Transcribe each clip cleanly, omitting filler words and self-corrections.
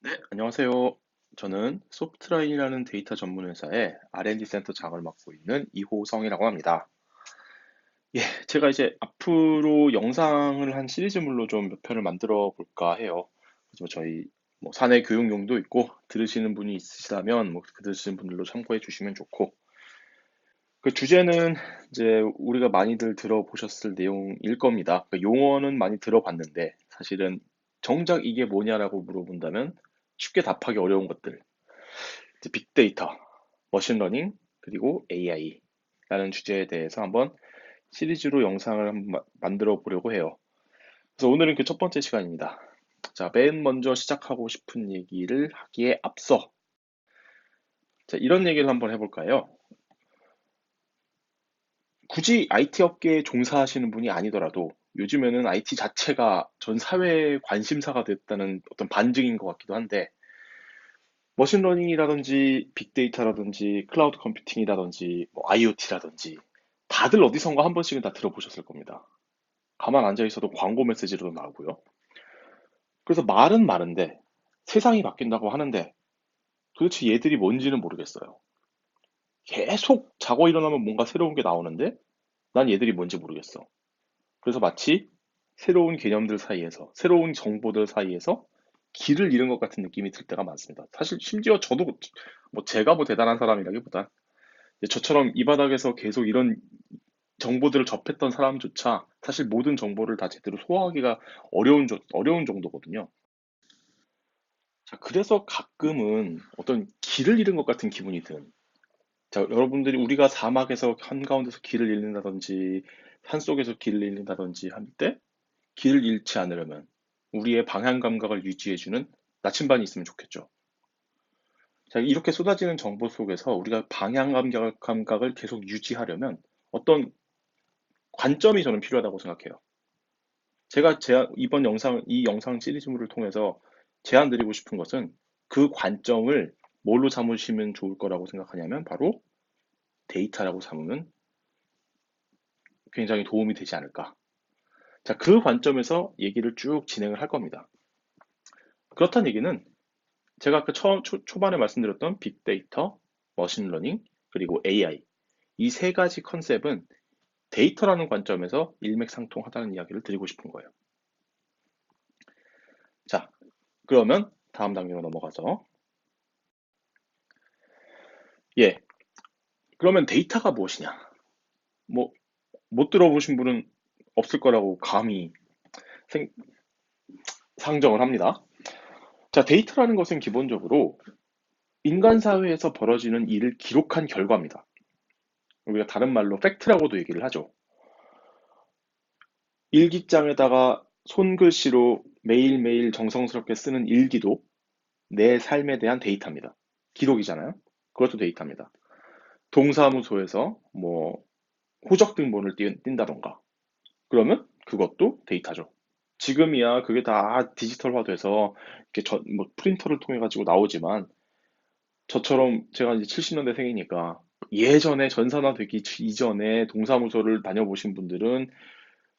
네, 안녕하세요. 저는 소프트라인이라는 데이터 전문 회사의 R&D 센터 장을 맡고 있는 이호성이라고 합니다. 예, 제가 이제 앞으로 영상을 한 시리즈물로 좀 몇 편을 만들어 볼까 해요. 그래서 저희 뭐 사내 교육용도 있고 들으시는 분이 있으시다면 그 들으시는 분들로 참고해 주시면 좋고, 그 주제는 이제 우리가 많이들 들어보셨을 내용일 겁니다. 그 용어는 많이 들어봤는데 사실은 정작 이게 뭐냐라고 물어본다면 쉽게 답하기 어려운 것들, 이제 빅데이터, 머신러닝, 그리고 AI라는 주제에 대해서 한번 시리즈로 영상을 한번 만들어 보려고 해요. 그래서 오늘은 그 첫 번째 시간입니다. 자, 맨 먼저 시작하고 싶은 얘기를 하기에 앞서, 자, 이런 얘기를 한번 해볼까요? 굳이 IT 업계에 종사하시는 분이 아니더라도 요즘에는 IT 자체가 전 사회의 관심사가 됐다는 어떤 반증인 것 같기도 한데, 머신러닝이라든지 빅데이터라든지 클라우드 컴퓨팅이라든지 뭐 IoT라든지 다들 어디선가 한 번씩은 다 들어보셨을 겁니다. 가만 앉아 있어도 광고 메시지로도 나오고요. 그래서 말은 많은데 세상이 바뀐다고 하는데 도대체 얘들이 뭔지는 모르겠어요. 계속 자고 일어나면 뭔가 새로운 게 나오는데 난 얘들이 뭔지 모르겠어. 그래서 마치 새로운 개념들 사이에서, 새로운 정보들 사이에서 길을 잃은 것 같은 느낌이 들 때가 많습니다. 사실 심지어 저도 뭐 제가 뭐 대단한 사람이라기보단 저처럼 이 바닥에서 계속 이런 정보들을 접했던 사람조차 사실 모든 정보를 다 제대로 소화하기가 어려운 정도거든요. 자, 그래서 가끔은 어떤 길을 잃은 것 같은 기분이 든. 자, 여러분들이 우리가 사막에서 한가운데서 길을 잃는다든지 산속에서 길을 잃는다든지 할 때 길을 잃지 않으려면 우리의 방향 감각을 유지해주는 나침반이 있으면 좋겠죠. 자, 이렇게 쏟아지는 정보 속에서 우리가 감각을 계속 유지하려면 어떤 관점이 저는 필요하다고 생각해요. 제가 이번 이 영상 시리즈물을 통해서 제안 드리고 싶은 것은 그 관점을 뭘로 삼으시면 좋을 거라고 생각하냐면 바로 데이터라고 삼으면 굉장히 도움이 되지 않을까. 자, 그 관점에서 얘기를 쭉 진행을 할 겁니다. 그렇다는 얘기는 제가 아까 초반에 말씀드렸던 빅데이터, 머신러닝, 그리고 AI 이 세 가지 컨셉은 데이터라는 관점에서 일맥상통하다는 이야기를 드리고 싶은 거예요. 자, 그러면 다음 단계로 넘어가서 예, 그러면 데이터가 무엇이냐? 뭐 못 들어보신 분은 없을 거라고 감히 생- 상정을 합니다. 자, 데이터라는 것은 기본적으로 인간 사회에서 벌어지는 일을 기록한 결과입니다. 우리가 다른 말로 팩트라고도 얘기를 하죠. 일기장에다가 손글씨로 매일매일 정성스럽게 쓰는 일기도 내 삶에 대한 데이터입니다. 기록이잖아요. 그것도 데이터입니다. 동사무소에서 뭐 호적 등본을 띈다던가 그러면 그것도 데이터죠. 지금이야 그게 다 디지털화돼서 이렇게 뭐 프린터를 통해 가지고 나오지만 저처럼 제가 이제 70년대 생이니까 예전에 전산화되기 이전에 동사무소를 다녀보신 분들은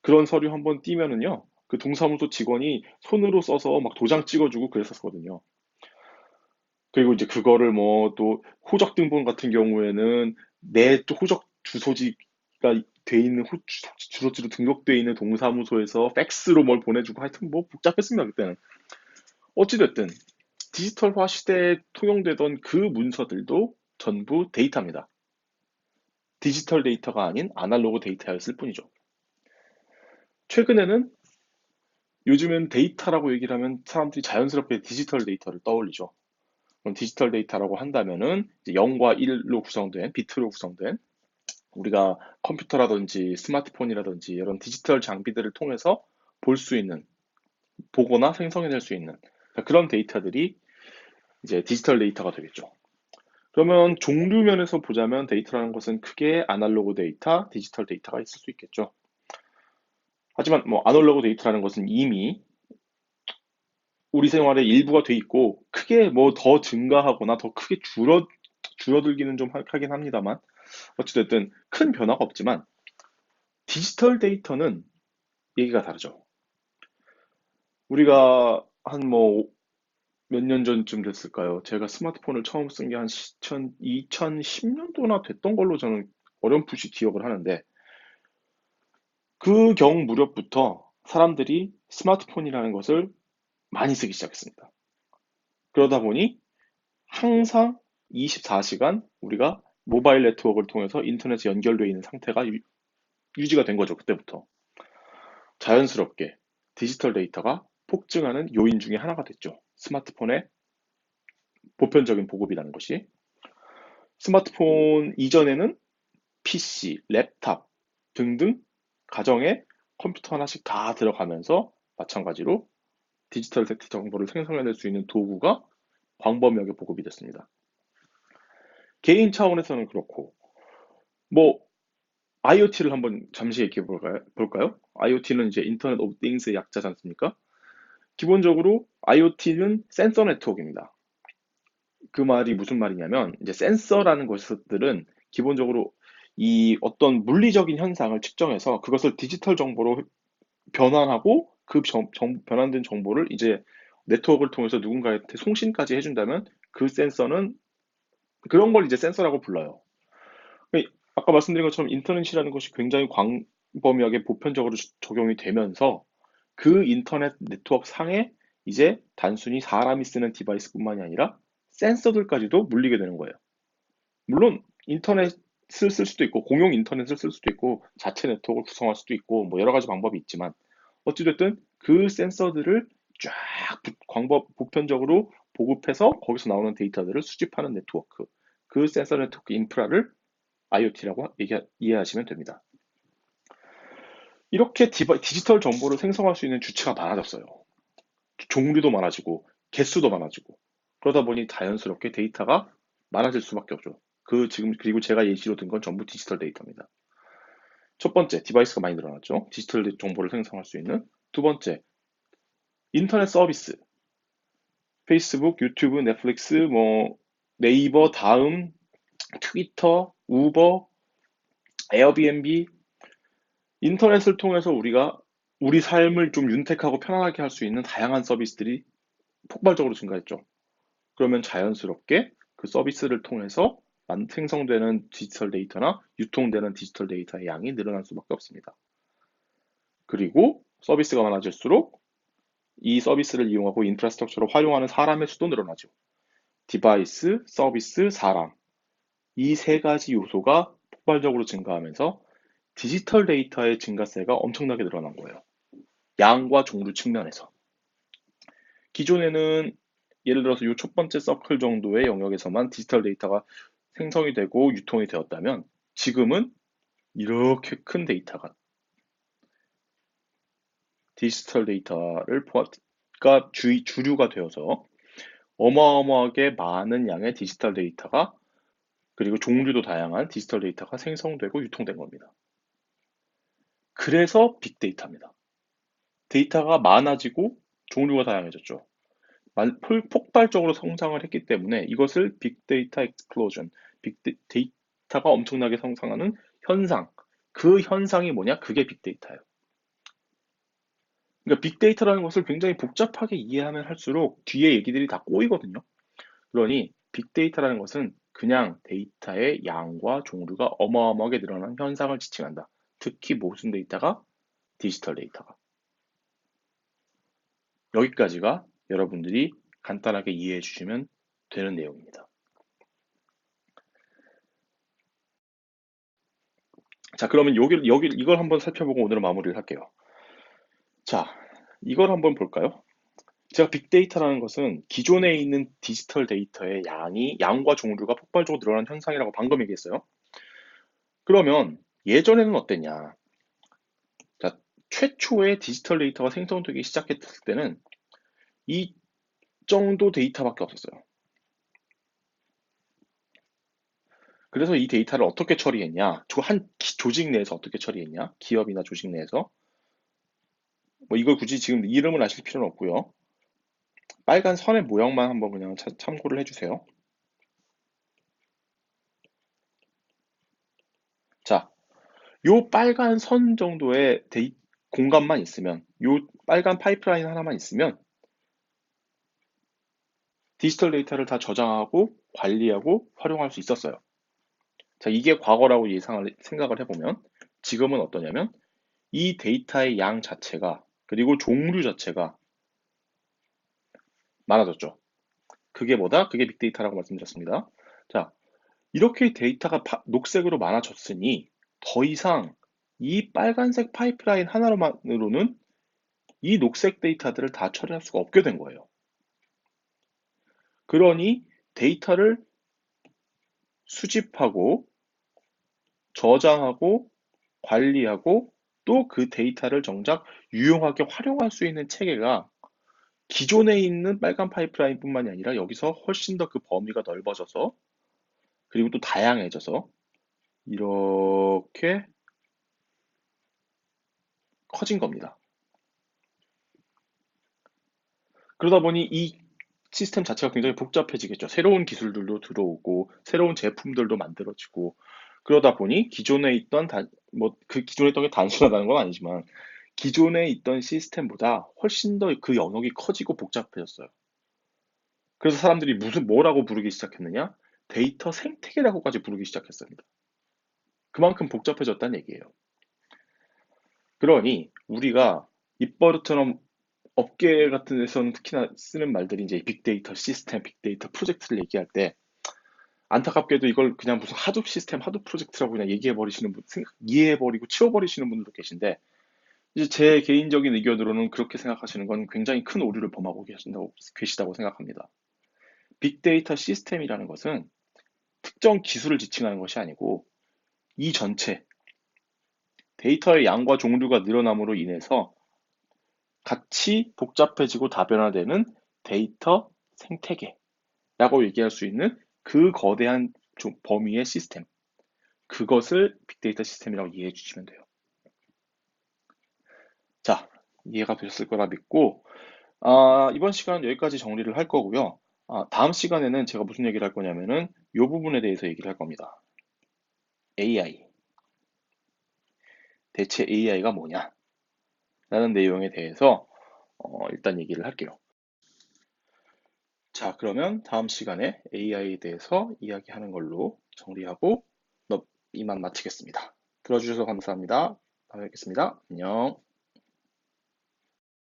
그런 서류 한번 띄면은요, 그 동사무소 직원이 손으로 써서 막 도장 찍어주고 그랬었거든요. 그리고 이제 그거를 뭐 또 호적 등본 같은 경우에는 내 또 호적 주소지가 돼 있는 주소지로 등록돼 있는 동사무소에서 팩스로 뭘 보내주고 하여튼 뭐 복잡했습니다, 그때는. 어찌됐든 디지털화 시대에 통용되던 그 문서들도 전부 데이터입니다. 디지털 데이터가 아닌 아날로그 데이터였을 뿐이죠. 최근에는 요즘엔 데이터라고 얘기를 하면 사람들이 자연스럽게 디지털 데이터를 떠올리죠. 그럼 디지털 데이터라고 한다면은 이제 0과 1로 구성된, 비트로 구성된 우리가 컴퓨터라든지 스마트폰이라든지 이런 디지털 장비들을 통해서 볼 수 있는, 보거나 생성해낼 수 있는 그런 데이터들이 이제 디지털 데이터가 되겠죠. 그러면 종류 면에서 보자면 데이터라는 것은 크게 아날로그 데이터, 디지털 데이터가 있을 수 있겠죠. 하지만 뭐 아날로그 데이터라는 것은 이미 우리 생활의 일부가 돼 있고 크게 뭐 더 증가하거나 더 크게 줄어들기는 좀 하긴 합니다만 어찌됐든 큰 변화가 없지만 디지털 데이터는 얘기가 다르죠. 우리가 한 뭐 몇 년 전쯤 됐을까요? 제가 스마트폰을 처음 쓴 게 한 2010년도나 됐던 걸로 저는 어렴풋이 기억을 하는데, 그 경 무렵부터 사람들이 스마트폰이라는 것을 많이 쓰기 시작했습니다. 그러다 보니 항상 24시간 우리가 모바일 네트워크를 통해서 인터넷에 연결되어 있는 상태가 유지가 된 거죠, 그때부터. 자연스럽게 디지털 데이터가 폭증하는 요인 중에 하나가 됐죠. 스마트폰의 보편적인 보급이라는 것이. 스마트폰 이전에는 PC, 랩탑 등등 가정에 컴퓨터 하나씩 다 들어가면서 마찬가지로 디지털 세트 정보를 생성해낼 수 있는 도구가 광범위하게 보급이 됐습니다. 개인 차원에서는 그렇고, 뭐 IoT를 한번 잠시 얘기해 볼까요? IoT는 이제 인터넷 오브 띵스의 약자지 않습니까? 기본적으로 IoT는 센서 네트워크입니다. 그 말이 무슨 말이냐면, 이제 센서라는 것들은 기본적으로 이 어떤 물리적인 현상을 측정해서 그것을 디지털 정보로 변환하고 그 변환된 정보를 이제 네트워크를 통해서 누군가한테 송신까지 해준다면 그 센서는 그런 걸 이제 센서라고 불러요. 아까 말씀드린 것처럼 인터넷이라는 것이 굉장히 광범위하게 보편적으로 적용이 되면서 그 인터넷 네트워크 상에 이제 단순히 사람이 쓰는 디바이스뿐만이 아니라 센서들까지도 물리게 되는 거예요. 물론 인터넷을 쓸 수도 있고 공용 인터넷을 쓸 수도 있고 자체 네트워크를 구성할 수도 있고 뭐 여러 가지 방법이 있지만 어찌됐든 그 센서들을 쫙 보편적으로 보급해서 거기서 나오는 데이터들을 수집하는 네트워크, 그 센서 네트워크 인프라를 IoT라고 이해하시면 됩니다. 이렇게 디지털 정보를 생성할 수 있는 주체가 많아졌어요. 종류도 많아지고 개수도 많아지고 그러다 보니 자연스럽게 데이터가 많아질 수밖에 없죠. 그리고 제가 예시로 든 건 전부 디지털 데이터입니다. 첫 번째, 디바이스가 많이 늘어났죠. 디지털 정보를 생성할 수 있는. 두 번째, 인터넷 서비스. 페이스북, 유튜브, 넷플릭스, 뭐 네이버, 다음, 트위터, 우버, 에어비앤비, 인터넷을 통해서 우리가 우리 삶을 좀 윤택하고 편안하게 할 수 있는 다양한 서비스들이 폭발적으로 증가했죠. 그러면 자연스럽게 그 서비스를 통해서 생성되는 디지털 데이터나 유통되는 디지털 데이터의 양이 늘어날 수밖에 없습니다. 그리고 서비스가 많아질수록 이 서비스를 이용하고 인프라스트럭처를 활용하는 사람의 수도 늘어나죠. 디바이스, 서비스, 사람. 이 세 가지 요소가 폭발적으로 증가하면서 디지털 데이터의 증가세가 엄청나게 늘어난 거예요. 양과 종류 측면에서. 기존에는 예를 들어서 이 첫 번째 서클 정도의 영역에서만 디지털 데이터가 생성이 되고 유통이 되었다면 지금은 이렇게 큰 데이터가 디지털 데이터를 포함가 주류가 되어서 어마어마하게 많은 양의 디지털 데이터가 그리고 종류도 다양한 디지털 데이터가 생성되고 유통된 겁니다. 그래서 빅데이터입니다. 데이터가 많아지고 종류가 다양해졌죠. 폭발적으로 성장을 했기 때문에 이것을 빅데이터 익스플로전, 빅데이터가 엄청나게 성장하는 현상, 그 현상이 뭐냐? 그게 빅데이터예요. 그러니까 빅데이터라는 것을 굉장히 복잡하게 이해하면 할수록 뒤에 얘기들이 다 꼬이거든요. 그러니 빅데이터라는 것은 그냥 데이터의 양과 종류가 어마어마하게 늘어난 현상을 지칭한다. 특히 무슨 데이터가? 디지털 데이터가. 여기까지가 여러분들이 간단하게 이해해 주시면 되는 내용입니다. 자, 그러면 이걸 한번 살펴보고 오늘은 마무리를 할게요. 자, 이걸 한번 볼까요? 제가 빅데이터라는 것은 기존에 있는 디지털 데이터의 양과 종류가 폭발적으로 늘어난 현상이라고 방금 얘기했어요. 그러면 예전에는 어땠냐? 자, 최초의 디지털 데이터가 생성되기 시작했을 때는 이 정도 데이터밖에 없었어요. 그래서 이 데이터를 어떻게 처리했냐? 한 조직 내에서 어떻게 처리했냐? 기업이나 조직 내에서. 뭐 이걸 굳이 지금 이름을 아실 필요는 없고요. 빨간 선의 모양만 한번 그냥 참고를 해주세요. 자, 요 빨간 선 정도의 공간만 있으면, 요 빨간 파이프라인 하나만 있으면 디지털 데이터를 다 저장하고 관리하고 활용할 수 있었어요. 자, 이게 과거라고 생각을 해보면 지금은 어떠냐면 이 데이터의 양 자체가 그리고 종류 자체가 많아졌죠. 그게 뭐다? 그게 빅데이터라고 말씀드렸습니다. 자, 이렇게 데이터가 녹색으로 많아졌으니 더 이상 이 빨간색 파이프라인 하나로만으로는 이 녹색 데이터들을 다 처리할 수가 없게 된 거예요. 그러니 데이터를 수집하고 저장하고 관리하고 또 그 데이터를 정작 유용하게 활용할 수 있는 체계가 기존에 있는 빨간 파이프라인뿐만이 아니라 여기서 훨씬 더 그 범위가 넓어져서 그리고 또 다양해져서 이렇게 커진 겁니다. 그러다 보니 이 시스템 자체가 굉장히 복잡해지겠죠. 새로운 기술들도 들어오고 새로운 제품들도 만들어지고 그러다 보니 기존에 있던 게 단순하다는 건 아니지만 기존에 있던 시스템보다 훨씬 더 그 영역이 커지고 복잡해졌어요. 그래서 사람들이 뭐라고 부르기 시작했느냐? 데이터 생태계라고까지 부르기 시작했습니다. 그만큼 복잡해졌다는 얘기예요. 그러니 우리가 입버릇처럼 업계 같은 데서는 특히나 쓰는 말들이 이제 빅데이터 시스템, 빅데이터 프로젝트를 얘기할 때 안타깝게도 이걸 그냥 무슨 하둡 시스템, 하둡 프로젝트라고 그냥 이해해버리고 치워버리시는 분들도 계신데 이제 제 개인적인 의견으로는 그렇게 생각하시는 건 굉장히 큰 오류를 범하고 계시다고 생각합니다. 빅데이터 시스템이라는 것은 특정 기술을 지칭하는 것이 아니고 이 전체 데이터의 양과 종류가 늘어남으로 인해서 같이 복잡해지고 다변화되는 데이터 생태계라고 얘기할 수 있는 그 거대한 범위의 시스템, 그것을 빅데이터 시스템이라고 이해해 주시면 돼요. 자, 이해가 되셨을 거라 믿고 이번 시간 여기까지 정리를 할 거고요. 다음 시간에는 제가 무슨 얘기를 할 거냐면은 이 부분에 대해서 얘기를 할 겁니다. AI. 대체 AI가 뭐냐? 라는 내용에 대해서 일단 얘기를 할게요. 자, 그러면 다음 시간에 AI에 대해서 이야기하는 걸로 정리하고 이만 마치겠습니다. 들어주셔서 감사합니다. 다음에 뵙겠습니다. 안녕.